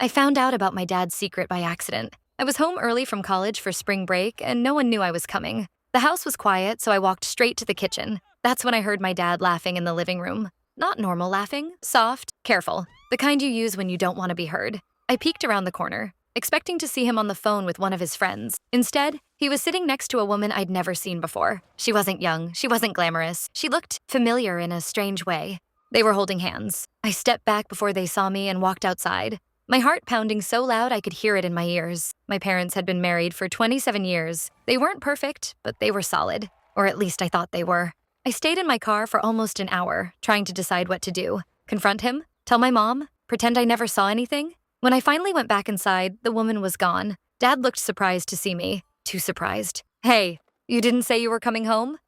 I found out about my dad's secret by accident. I was home early from college for spring break, and no one knew I was coming. The house was quiet, so I walked straight to the kitchen. That's when I heard my dad laughing in the living room. Not normal laughing, soft, careful, the kind you use when you don't want to be heard. I peeked around the corner, expecting to see him on the phone with one of his friends. Instead, he was sitting next to a woman I'd never seen before. She wasn't young, she wasn't glamorous. She looked familiar in a strange way. They were holding hands. I stepped back before they saw me and walked outside. My heart pounding so loud I could hear it in my ears. My parents had been married for 27 years. They weren't perfect, but they were solid. Or at least I thought they were. I stayed in my car for almost an hour, trying to decide what to do. Confront him? Tell my mom? Pretend I never saw anything? When I finally went back inside, the woman was gone. Dad looked surprised to see me. Too surprised. "Hey, you didn't say you were coming home?"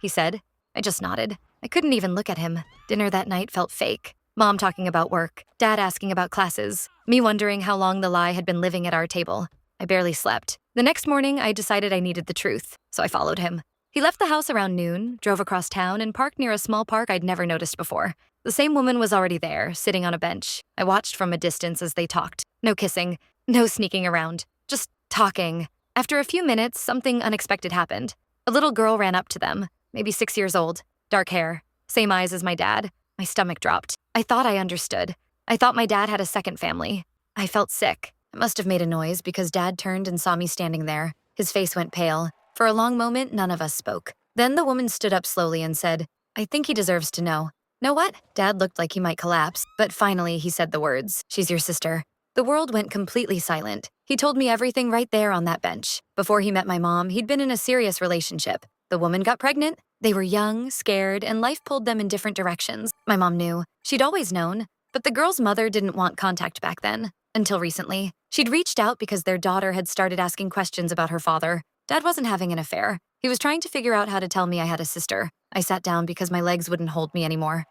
he said. I just nodded. I couldn't even look at him. Dinner that night felt fake. Mom talking about work, Dad asking about classes, me wondering how long the lie had been living at our table. I barely slept. The next morning, I decided I needed the truth, so I followed him. He left the house around noon, drove across town, and parked near a small park I'd never noticed before. The same woman was already there, sitting on a bench. I watched from a distance as they talked. No kissing, no sneaking around, just talking. After a few minutes, something unexpected happened. A little girl ran up to them, maybe 6 years old, dark hair, same eyes as my dad. My stomach dropped. I thought I understood. I thought my dad had a second family. I felt sick. I must have made a noise because Dad turned and saw me standing there. His face went pale. For a long moment, none of us spoke. Then the woman stood up slowly and said, "I think he deserves to know." Know what? Dad looked like he might collapse, but finally he said the words, "She's your sister." The world went completely silent. He told me everything right there on that bench. Before he met my mom, he'd been in a serious relationship. The woman got pregnant. They were young, scared, and life pulled them in different directions. My mom knew. She'd always known. But the girl's mother didn't want contact back then. Until recently. She'd reached out because their daughter had started asking questions about her father. Dad wasn't having an affair. He was trying to figure out how to tell me I had a sister. I sat down because my legs wouldn't hold me anymore.